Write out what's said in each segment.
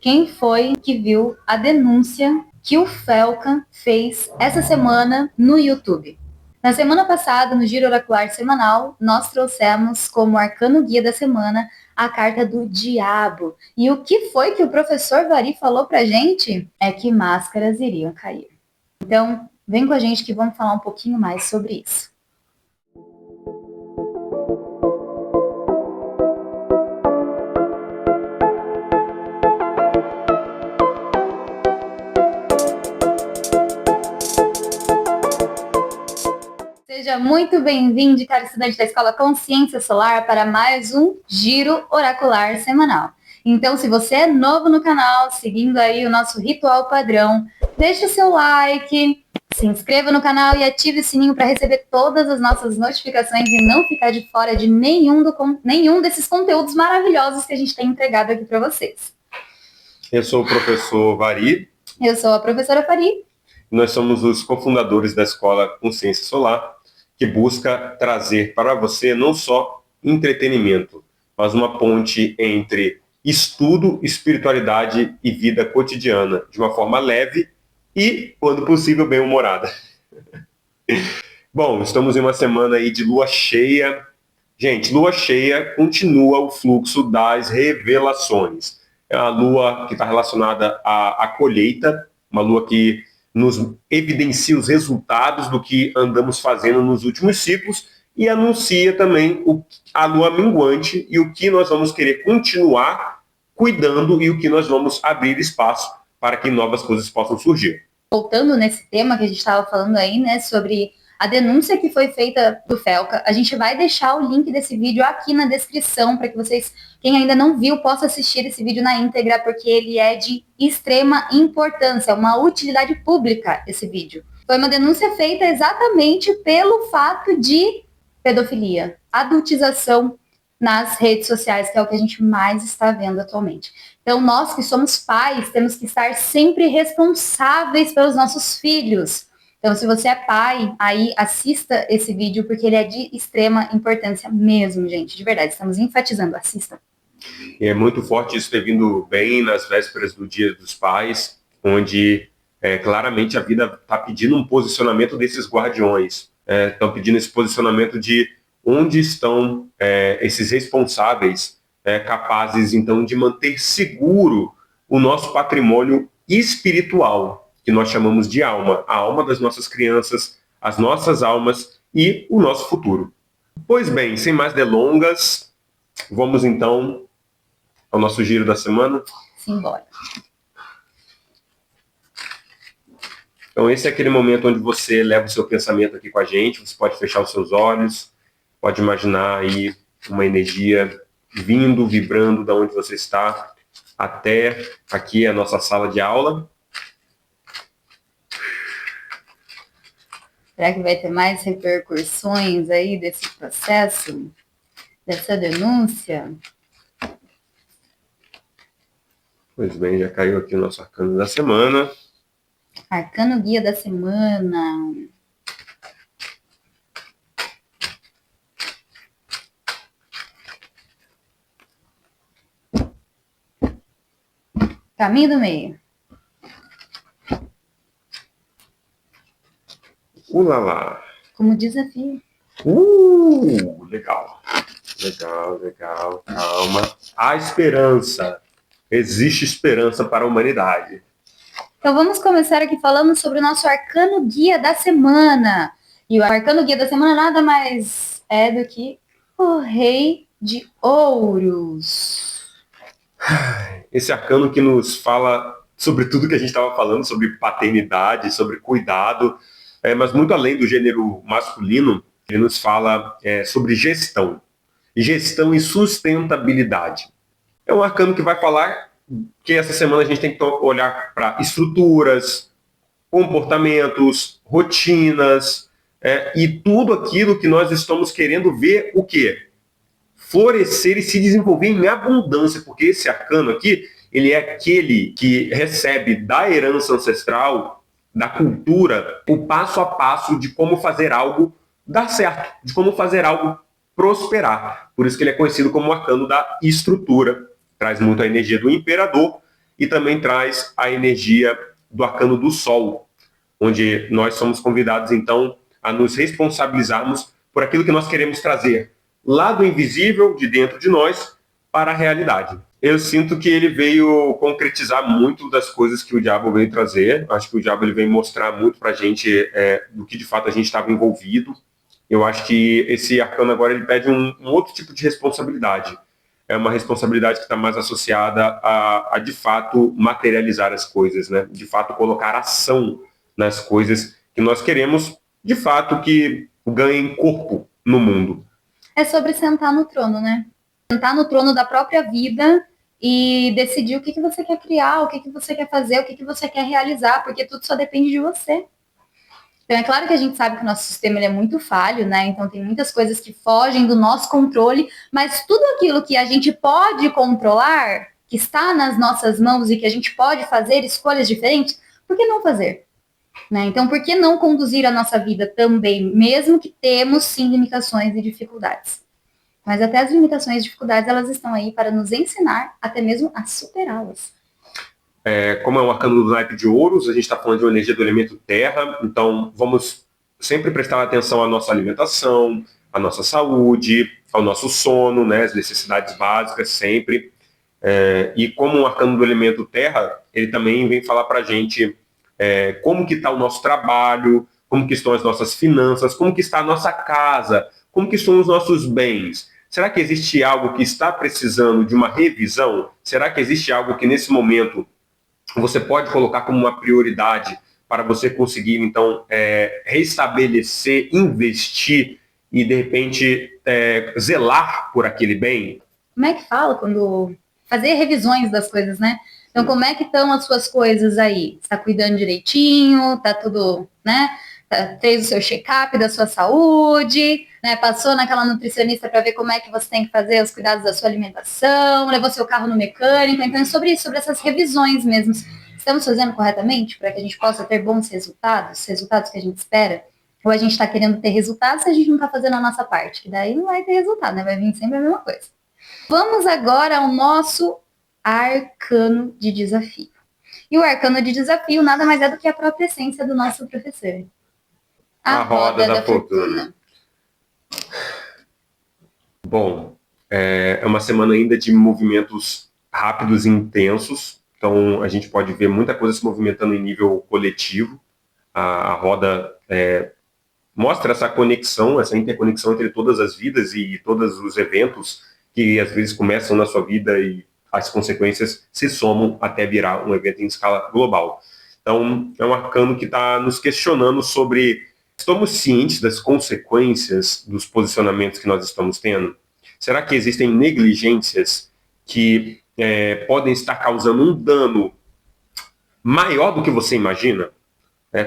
quem foi que viu a denúncia que o Felca fez essa semana no YouTube. Na semana passada, no Giro Oracular Semanal, nós trouxemos como arcano guia da semana a carta do Diabo. E o que foi que o professor Vari falou pra gente? É que máscaras iriam cair. Então, vem com a gente que vamos falar um pouquinho mais sobre isso. Seja muito bem-vindo, caro estudante da Escola Consciência Solar, para mais um Giro Oracular Semanal. Então, se você é novo no canal, seguindo aí o nosso ritual padrão, deixe o seu like, se inscreva no canal e ative o sininho para receber todas as nossas notificações e não ficar de fora de nenhum desses conteúdos maravilhosos que a gente tem entregado aqui para vocês. Eu sou o professor Vari. Eu sou a professora Fari. Nós somos os cofundadores da Escola Consciência Solar, que busca trazer para você não só entretenimento, mas uma ponte entre estudo, espiritualidade e vida cotidiana, de uma forma leve e, quando possível, bem-humorada. Bom, estamos em uma semana aí de lua cheia. Gente, lua cheia continua o fluxo das revelações. É uma lua que está relacionada à colheita, uma lua que nos evidencia os resultados do que andamos fazendo nos últimos ciclos e anuncia também a lua minguante e o que nós vamos querer continuar cuidando e o que nós vamos abrir espaço para que novas coisas possam surgir. Voltando nesse tema que a gente estava falando aí, né, sobre a denúncia que foi feita do Felca, a gente vai deixar o link desse vídeo aqui na descrição para que vocês, quem ainda não viu, possa assistir esse vídeo na íntegra, porque ele é de extrema importância, uma utilidade pública esse vídeo. Foi uma denúncia feita exatamente pelo fato de pedofilia, adultização nas redes sociais, que é o que a gente mais está vendo atualmente. Então, nós que somos pais, temos que estar sempre responsáveis pelos nossos filhos. Então, se você é pai, aí assista esse vídeo, porque ele é de extrema importância mesmo, gente. De verdade, estamos enfatizando, assista. E é muito forte isso ter vindo bem nas vésperas do Dia dos Pais, onde claramente a vida está pedindo um posicionamento desses guardiões. Estão pedindo esse posicionamento de onde estão esses responsáveis capazes, então, de manter seguro o nosso patrimônio espiritual, que nós chamamos de alma, a alma das nossas crianças, as nossas almas e o nosso futuro. Pois bem, sem mais delongas, vamos então ao nosso giro da semana? Simbora. Então esse é aquele momento onde você leva o seu pensamento aqui com a gente, você pode fechar os seus olhos, pode imaginar aí uma energia vindo, vibrando da onde você está, até aqui a nossa sala de aula. Será que vai ter mais repercussões aí desse processo, dessa denúncia? Pois bem, já caiu aqui o nosso arcano da semana. Arcano guia da semana. Caminho do meio. Ulala. Como desafio. Legal. Calma. Há esperança. Existe esperança para a humanidade. Então vamos começar aqui falando sobre o nosso arcano guia da semana. E o arcano guia da semana nada mais é do que o Rei de Ouros. Esse arcano que nos fala sobre tudo que a gente estava falando, sobre paternidade, sobre cuidado, mas muito além do gênero masculino, ele nos fala sobre gestão e sustentabilidade. É um arcano que vai falar que essa semana a gente tem que olhar para estruturas, comportamentos, rotinas, e tudo aquilo que nós estamos querendo ver o quê? Florescer e se desenvolver em abundância, porque esse arcano aqui, ele é aquele que recebe da herança ancestral, da cultura, o passo a passo de como fazer algo dar certo, de como fazer algo prosperar. Por isso que ele é conhecido como o arcano da estrutura. Traz muito a energia do imperador e também traz a energia do arcano do Sol, onde nós somos convidados, então, a nos responsabilizarmos por aquilo que nós queremos trazer lá do invisível, de dentro de nós, para a realidade. Eu sinto que ele veio concretizar muito das coisas que o diabo veio trazer. Acho que o diabo ele veio mostrar muito para a gente do que de fato a gente estava envolvido. Eu acho que esse arcano agora ele pede um outro tipo de responsabilidade. É uma responsabilidade que está mais associada a de fato materializar as coisas, né? De fato colocar ação nas coisas que nós queremos, de fato que ganhem corpo no mundo. É sobre sentar no trono, né? Sentar no trono da própria vida e decidir o que você quer criar, o que você quer fazer, o que você quer realizar, porque tudo só depende de você. Então, é claro que a gente sabe que o nosso sistema ele é muito falho, né? Então, tem muitas coisas que fogem do nosso controle, mas tudo aquilo que a gente pode controlar, que está nas nossas mãos e que a gente pode fazer escolhas diferentes, por que não fazer? Né? Então, por que não conduzir a nossa vida também, mesmo que temos, sim, limitações e dificuldades? Mas até as limitações e dificuldades, elas estão aí para nos ensinar até mesmo a superá-las. Como é um arcano do naipe de ouros, a gente está falando de uma energia do elemento terra, então vamos sempre prestar atenção à nossa alimentação, à nossa saúde, ao nosso sono, né, as necessidades básicas sempre. E como um arcano do elemento terra, ele também vem falar para a gente como que está o nosso trabalho, como que estão as nossas finanças, como que está a nossa casa, como que estão os nossos bens. Será que existe algo que está precisando de uma revisão? Será que existe algo que nesse momento você pode colocar como uma prioridade para você conseguir, então, restabelecer, investir e, de repente, zelar por aquele bem? Como é que fala quando... Fazer revisões das coisas, né? Então, como é que estão as suas coisas aí? Está cuidando direitinho? Tá tudo, né? Fez o seu check-up da sua saúde, né? Passou naquela nutricionista para ver como é que você tem que fazer os cuidados da sua alimentação, levou seu carro no mecânico. Então, é sobre isso, sobre essas revisões mesmo. Estamos fazendo corretamente para que a gente possa ter bons resultados, resultados que a gente espera? Ou a gente está querendo ter resultados se a gente não está fazendo a nossa parte? Que daí não vai ter resultado, né? Vai vir sempre a mesma coisa. Vamos agora ao nosso arcano de desafio. E o arcano de desafio nada mais é do que a própria essência do nosso professor. A roda da fortuna. Bom, é uma semana ainda de movimentos rápidos e intensos, então a gente pode ver muita coisa se movimentando em nível coletivo. A roda mostra essa conexão, essa interconexão entre todas as vidas e todos os eventos que às vezes começam na sua vida e as consequências se somam até virar um evento em escala global. Então, é um arcano que está nos questionando sobre: estamos cientes das consequências dos posicionamentos que nós estamos tendo? Será que existem negligências que podem estar causando um dano maior do que você imagina?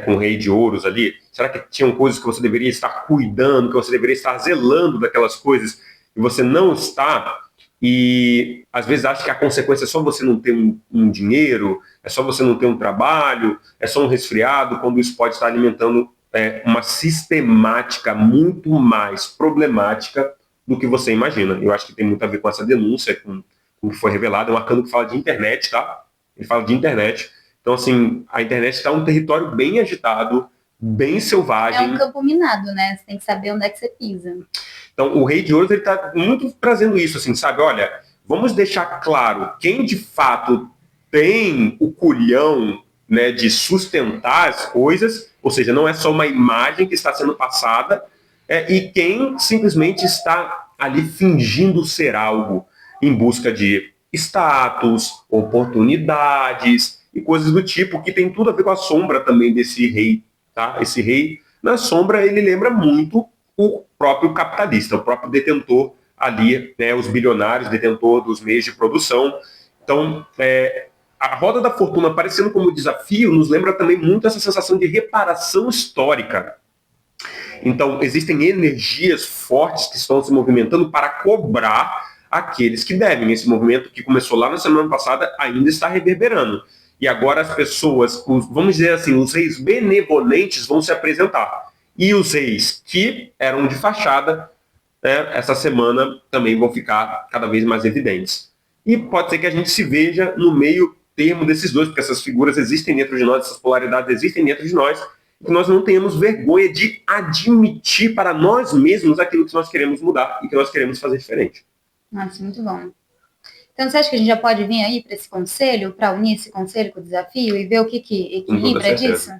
Com o rei de ouros ali? Será que tinham coisas que você deveria estar cuidando, que você deveria estar zelando daquelas coisas e você não está? E às vezes acha que a consequência é só você não ter um dinheiro, é só você não ter um trabalho, é só um resfriado, quando isso pode estar alimentando uma sistemática muito mais problemática do que você imagina. Eu acho que tem muito a ver com essa denúncia, com o que foi revelado. É um arcano que fala de internet, tá? Ele fala de internet. Então, assim, a internet está um território bem agitado, bem selvagem. É um campo minado, né? Você tem que saber onde é que você pisa. Então, o Rei de Ouros está muito trazendo isso, assim, sabe? Olha, vamos deixar claro quem de fato tem o culhão, né, de sustentar as coisas, ou seja, não é só uma imagem que está sendo passada, e quem simplesmente está ali fingindo ser algo em busca de status, oportunidades e coisas do tipo, que tem tudo a ver com a sombra também desse rei, tá? Esse rei, na sombra, ele lembra muito o próprio capitalista, o próprio detentor ali, né, os bilionários, detentor dos meios de produção. Então, a roda da fortuna aparecendo como desafio nos lembra também muito essa sensação de reparação histórica. Então, existem energias fortes que estão se movimentando para cobrar aqueles que devem. Esse movimento que começou lá na semana passada ainda está reverberando. E agora as pessoas, vamos dizer assim, os reis benevolentes vão se apresentar. E os reis que eram de fachada, essa semana também vão ficar cada vez mais evidentes. E pode ser que a gente se veja no meio termo desses dois, porque essas figuras existem dentro de nós, essas polaridades existem dentro de nós, e que nós não tenhamos vergonha de admitir para nós mesmos aquilo que nós queremos mudar e que nós queremos fazer diferente. Nossa, muito bom. Então, você acha que a gente já pode vir aí para esse conselho, para unir esse conselho com o desafio e ver o que equilibra disso?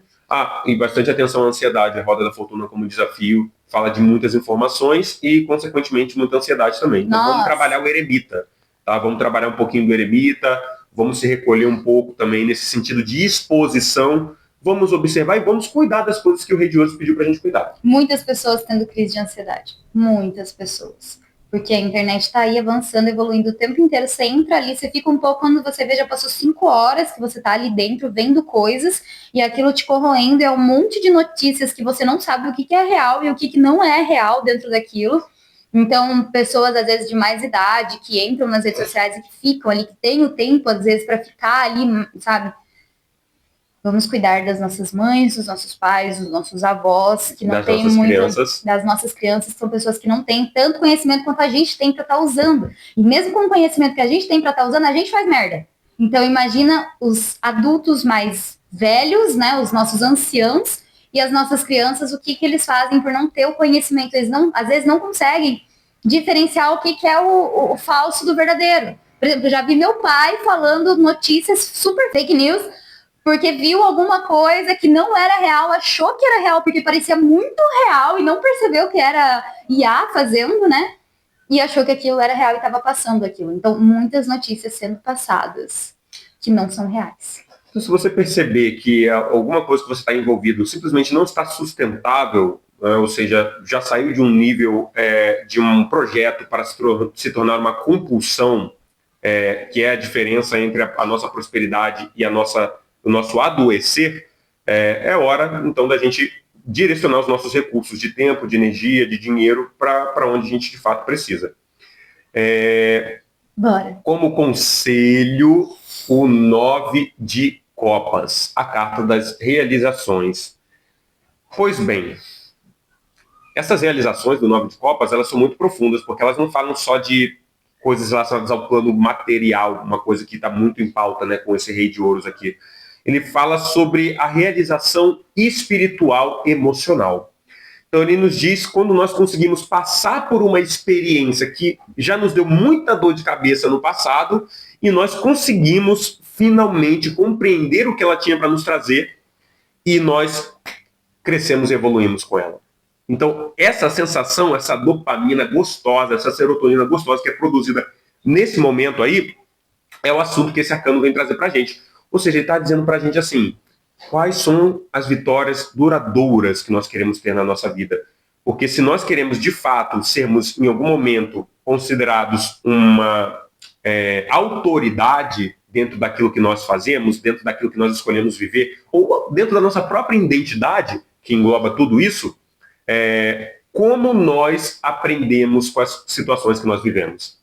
E bastante atenção à ansiedade. A Roda da Fortuna como desafio fala de muitas informações e, consequentemente, muita ansiedade também. Então, vamos trabalhar o eremita, tá? Vamos trabalhar um pouquinho do eremita, vamos se recolher um pouco também nesse sentido de exposição, vamos observar e vamos cuidar das coisas que o Rei de Ouros pediu para a gente cuidar. Muitas pessoas tendo crise de ansiedade. Muitas pessoas. Porque a internet está aí avançando, evoluindo o tempo inteiro. Você entra ali, você fica um pouco, quando você vê, já passou 5 horas que você está ali dentro, vendo coisas, e aquilo te corroendo, é um monte de notícias que você não sabe o que é real e o que não é real dentro daquilo. Então, pessoas, às vezes, de mais idade, que entram nas redes sociais e que ficam ali, que têm o tempo, às vezes, para ficar ali, sabe? Vamos cuidar das nossas mães, dos nossos pais, dos nossos avós, que não têm muito, das nossas crianças, que são pessoas que não têm tanto conhecimento quanto a gente tem para estar usando. E mesmo com o conhecimento que a gente tem para estar usando, a gente faz merda. Então imagina os adultos mais velhos, né, os nossos anciãos, e as nossas crianças, o que eles fazem por não ter o conhecimento. Eles não, às vezes não conseguem diferenciar o que é o falso do verdadeiro. Por exemplo, eu já vi meu pai falando notícias super fake news, porque viu alguma coisa que não era real, achou que era real, porque parecia muito real e não percebeu que era IA fazendo, né? E achou que aquilo era real e estava passando aquilo. Então, muitas notícias sendo passadas que não são reais. Então, se você perceber que alguma coisa que você está envolvido simplesmente não está sustentável, ou seja, já saiu de um nível de um projeto para se tornar uma compulsão, que é a diferença entre a nossa prosperidade e o nosso adoecer, é hora, então, da gente direcionar os nossos recursos de tempo, de energia, de dinheiro para onde a gente, de fato, precisa. Bora. Como conselho, o 9 de Copas, a carta das realizações. Pois bem, essas realizações do 9 de Copas, elas são muito profundas, porque elas não falam só de coisas relacionadas ao plano material, uma coisa que está muito em pauta, né, com esse Rei de Ouros aqui. Ele fala sobre a realização espiritual emocional. Então ele nos diz quando nós conseguimos passar por uma experiência que já nos deu muita dor de cabeça no passado e nós conseguimos finalmente compreender o que ela tinha para nos trazer e nós crescemos e evoluímos com ela. Então essa sensação, essa dopamina gostosa, essa serotonina gostosa que é produzida nesse momento aí, é o assunto que esse arcano vem trazer para a gente. Ou seja, ele está dizendo para a gente assim, quais são as vitórias duradouras que nós queremos ter na nossa vida? Porque se nós queremos, de fato, sermos, em algum momento, considerados uma autoridade dentro daquilo que nós fazemos, dentro daquilo que nós escolhemos viver, ou dentro da nossa própria identidade, que engloba tudo isso, como nós aprendemos com as situações que nós vivemos?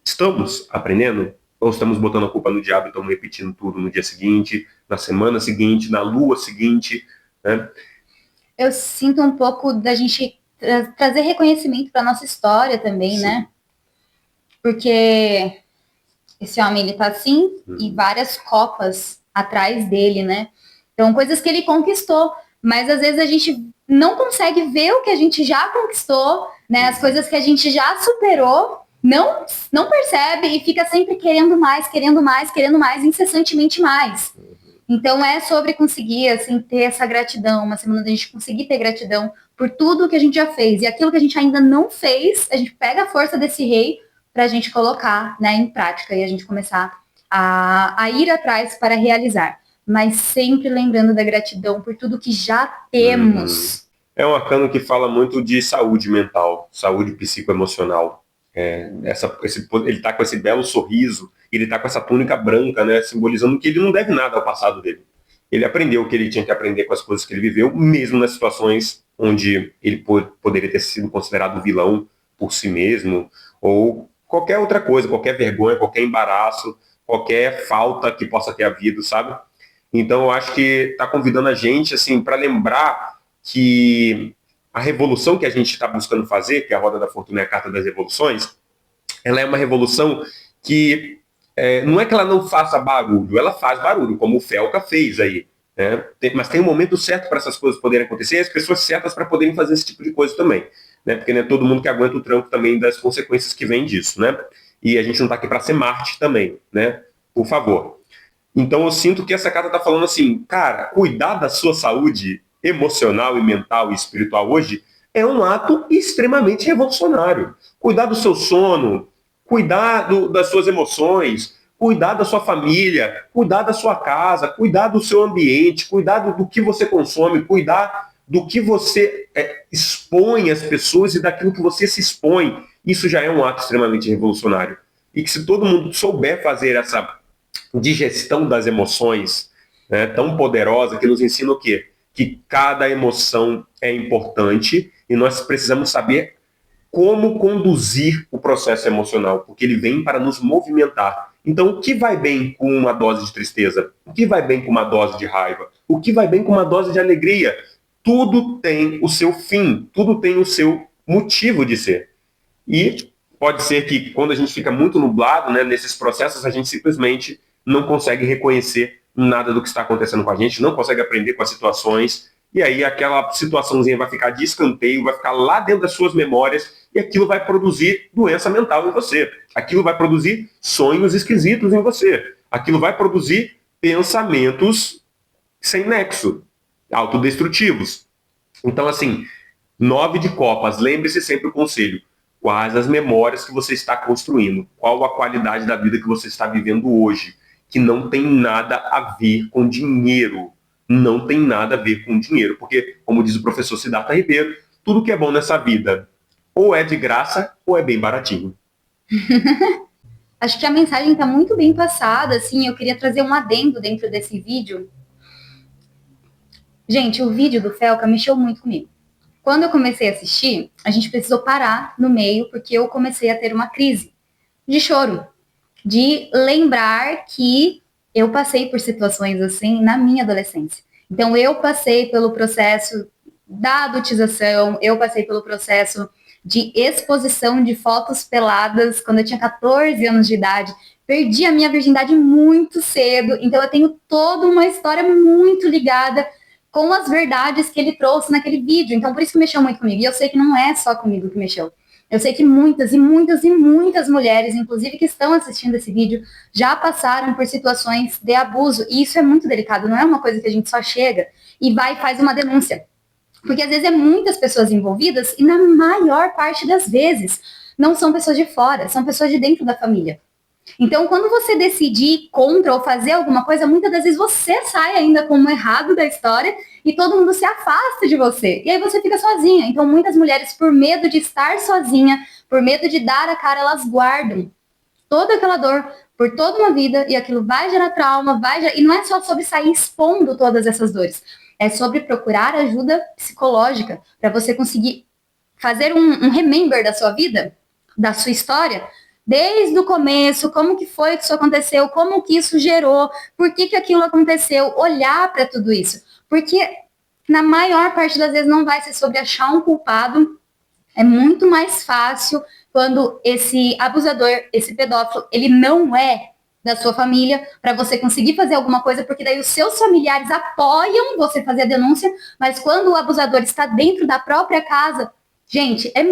Estamos aprendendo? Ou estamos botando a culpa no diabo e estamos repetindo tudo no dia seguinte, na semana seguinte, na lua seguinte, né? Eu sinto um pouco da gente trazer reconhecimento para nossa história também, sim, né? Porque esse homem, ele tá assim, e várias copas atrás dele, né? Então, coisas que ele conquistou, mas às vezes a gente não consegue ver o que a gente já conquistou, né? As coisas que a gente já superou, não percebe e fica sempre querendo mais, incessantemente mais. Então é sobre conseguir, assim, ter essa gratidão, uma semana da gente conseguir ter gratidão por tudo que a gente já fez. E aquilo que a gente ainda não fez, a gente pega a força desse rei para a gente colocar, né, em prática e a gente começar a ir atrás para realizar. Mas sempre lembrando da gratidão por tudo que já temos. É um arcano que fala muito de saúde mental, saúde psicoemocional. Ele está com esse belo sorriso, ele está com essa túnica branca, né, simbolizando que ele não deve nada ao passado dele. Ele aprendeu o que ele tinha que aprender com as coisas que ele viveu, mesmo nas situações onde ele poderia ter sido considerado vilão por si mesmo, ou qualquer outra coisa, qualquer vergonha, qualquer embaraço, qualquer falta que possa ter havido, sabe? Então eu acho que está convidando a gente assim, para lembrar que a revolução que a gente está buscando fazer, que é a Roda da Fortuna é a Carta das Revoluções, ela é uma revolução que não é que ela não faça barulho, ela faz barulho, como o Felca fez aí. Né? Mas tem um momento certo para essas coisas poderem acontecer e as pessoas certas para poderem fazer esse tipo de coisa também. Né? Porque não é todo mundo que aguenta o tranco também das consequências que vem disso. Né? E a gente não está aqui para ser Marte também. Né? Por favor. Então eu sinto que essa carta está falando assim, cara, cuidar da sua saúde emocional e mental e espiritual hoje é um ato extremamente revolucionário. Cuidar do seu sono, cuidar das suas emoções, cuidar da sua família, cuidar da sua casa, cuidar do seu ambiente, cuidar do que você consome, cuidar do que você expõe às pessoas e daquilo que você se expõe. Isso já é um ato extremamente revolucionário. E que se todo mundo souber fazer essa digestão das emoções, né, tão poderosa, que nos ensina o quê? Que cada emoção é importante e nós precisamos saber como conduzir o processo emocional, porque ele vem para nos movimentar. Então, o que vai bem com uma dose de tristeza? O que vai bem com uma dose de raiva? O que vai bem com uma dose de alegria? Tudo tem o seu fim, tudo tem o seu motivo de ser. E pode ser que quando a gente fica muito nublado, né, nesses processos, a gente simplesmente não consegue reconhecer nada do que está acontecendo com a gente, não consegue aprender com as situações, e aí aquela situaçãozinha vai ficar de escanteio, vai ficar lá dentro das suas memórias, e aquilo vai produzir doença mental em você. Aquilo vai produzir sonhos esquisitos em você. Aquilo vai produzir pensamentos sem nexo, autodestrutivos. Então, assim, 9 de copas, lembre-se sempre o conselho. Quais as memórias que você está construindo? Qual a qualidade da vida que você está vivendo hoje? Que não tem nada a ver com dinheiro. Não tem nada a ver com dinheiro. Porque, como diz o professor Siddhartha Ribeiro, tudo que é bom nessa vida ou é de graça ou é bem baratinho. Acho que a mensagem está muito bem passada, assim, eu queria trazer um adendo dentro desse vídeo. Gente, o vídeo do Felca mexeu muito comigo. Quando eu comecei a assistir, a gente precisou parar no meio, porque eu comecei a ter uma crise de choro, de lembrar que eu passei por situações assim na minha adolescência. Então, eu passei pelo processo da adultização, eu passei pelo processo de exposição de fotos peladas quando eu tinha 14 anos de idade. Perdi a minha virgindade muito cedo, então eu tenho toda uma história muito ligada com as verdades que ele trouxe naquele vídeo. Então, por isso que mexeu muito comigo. E eu sei que não é só comigo que mexeu. Eu sei que muitas e muitas e muitas mulheres, inclusive que estão assistindo esse vídeo, já passaram por situações de abuso. E isso é muito delicado. Não é uma coisa que a gente só chega e vai e faz uma denúncia. Porque às vezes é muitas pessoas envolvidas e na maior parte das vezes não são pessoas de fora, são pessoas de dentro da família. Então, quando você decidir ir contra ou fazer alguma coisa, muitas das vezes você sai ainda como errado da história e todo mundo se afasta de você. E aí você fica sozinha. Então, muitas mulheres, por medo de estar sozinha, por medo de dar a cara, elas guardam toda aquela dor por toda uma vida e aquilo vai gerar trauma, e não é só sobre sair expondo todas essas dores. É sobre procurar ajuda psicológica para você conseguir fazer um remember da sua vida, da sua história, desde o começo, como que foi que isso aconteceu, como que isso gerou, por que aquilo aconteceu, olhar para tudo isso. Porque na maior parte das vezes não vai ser sobre achar um culpado, é muito mais fácil quando esse abusador, esse pedófilo, ele não é da sua família, para você conseguir fazer alguma coisa, porque daí os seus familiares apoiam você fazer a denúncia, mas quando o abusador está dentro da própria casa, gente, é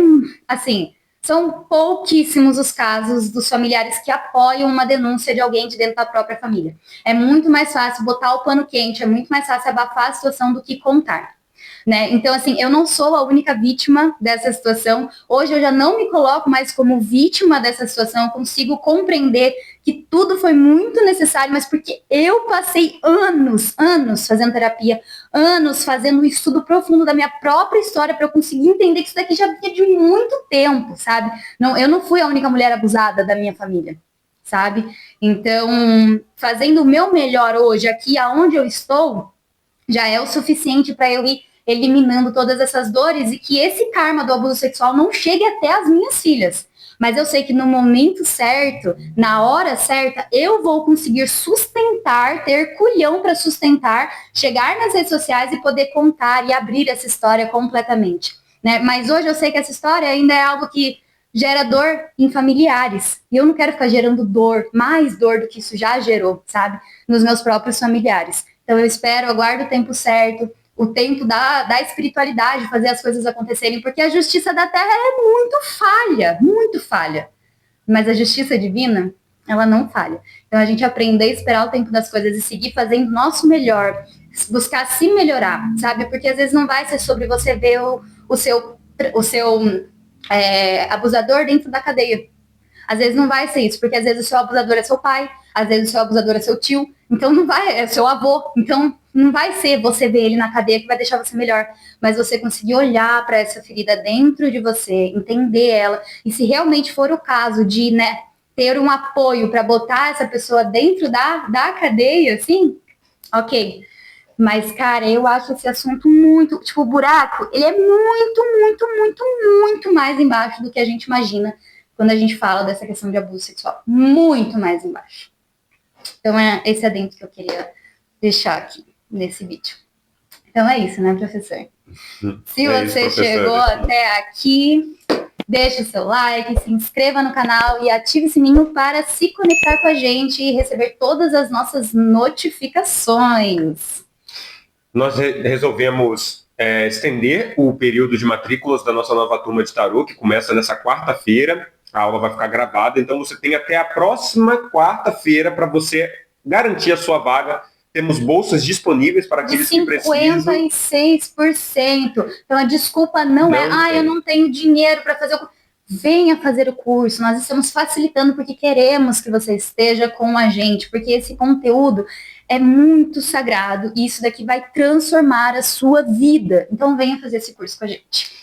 assim, são pouquíssimos os casos dos familiares que apoiam uma denúncia de alguém de dentro da própria família. É muito mais fácil botar o pano quente, é muito mais fácil abafar a situação do que contar. Né? Então, assim, eu não sou a única vítima dessa situação. Hoje eu já não me coloco mais como vítima dessa situação. Eu consigo compreender que tudo foi muito necessário, mas porque eu passei anos fazendo terapia, anos fazendo um estudo profundo da minha própria história para eu conseguir entender que isso daqui já vinha de muito tempo, sabe? Não, eu não fui a única mulher abusada da minha família, sabe? Então, fazendo o meu melhor hoje aqui, aonde eu estou, já é o suficiente para eu ir eliminando todas essas dores e que esse karma do abuso sexual não chegue até as minhas filhas. Mas eu sei que no momento certo, na hora certa, eu vou conseguir sustentar, ter culhão para sustentar, chegar nas redes sociais e poder contar e abrir essa história completamente. Né? Mas hoje eu sei que essa história ainda é algo que gera dor em familiares. E eu não quero ficar gerando dor, mais dor do que isso já gerou, sabe? Nos meus próprios familiares. Então eu espero, aguardo o tempo certo, o tempo da espiritualidade, fazer as coisas acontecerem, porque a justiça da Terra é muito falha. Mas a justiça divina, ela não falha. Então a gente aprender a esperar o tempo das coisas e seguir fazendo o nosso melhor, buscar se melhorar, sabe? Porque às vezes não vai ser sobre você ver o seu abusador dentro da cadeia. Às vezes não vai ser isso, porque às vezes o seu abusador é seu pai, às vezes o seu abusador é seu tio, então não vai, é seu avô, então não vai ser você ver ele na cadeia que vai deixar você melhor, mas você conseguir olhar para essa ferida dentro de você, entender ela, e se realmente for o caso de, né, ter um apoio para botar essa pessoa dentro da cadeia, assim, ok. Mas, cara, eu acho esse assunto muito, tipo, o buraco, ele é muito mais embaixo do que a gente imagina quando a gente fala dessa questão de abuso sexual. Muito mais embaixo. Então, é esse adendo que eu queria deixar aqui nesse vídeo. Então, é isso, né, professor? Se você chegou até aqui, deixe o seu like, se inscreva no canal e ative o sininho para se conectar com a gente e receber todas as nossas notificações. Nós resolvemos estender o período de matrículas da nossa nova turma de tarô, que começa nessa quarta-feira. A aula vai ficar gravada, então você tem até a próxima quarta-feira para você garantir a sua vaga. Temos bolsas disponíveis para aqueles que precisam. 56%. Então a desculpa não é, eu não tenho dinheiro para fazer o curso. Venha fazer o curso, nós estamos facilitando porque queremos que você esteja com a gente, porque esse conteúdo é muito sagrado e isso daqui vai transformar a sua vida. Então venha fazer esse curso com a gente.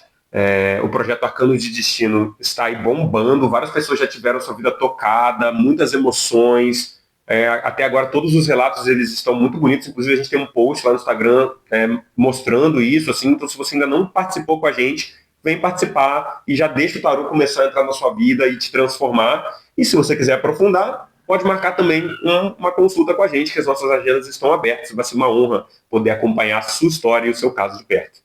O projeto Arcanos de Destino está aí bombando, várias pessoas já tiveram sua vida tocada, muitas emoções. Até agora todos os relatos eles estão muito bonitos, inclusive a gente tem um post lá no Instagram mostrando isso, assim, então se você ainda não participou com a gente, vem participar e já deixa o tarô começar a entrar na sua vida e te transformar. E se você quiser aprofundar, pode marcar também uma consulta com a gente, que as nossas agendas estão abertas. Vai ser uma honra poder acompanhar a sua história e o seu caso de perto.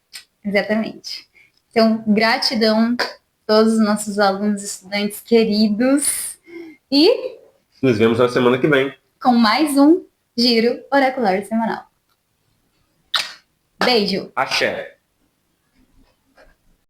Exatamente. Então, gratidão a todos os nossos alunos, estudantes queridos. E nos vemos na semana que vem com mais um Giro Oracular Semanal. Beijo. Axé.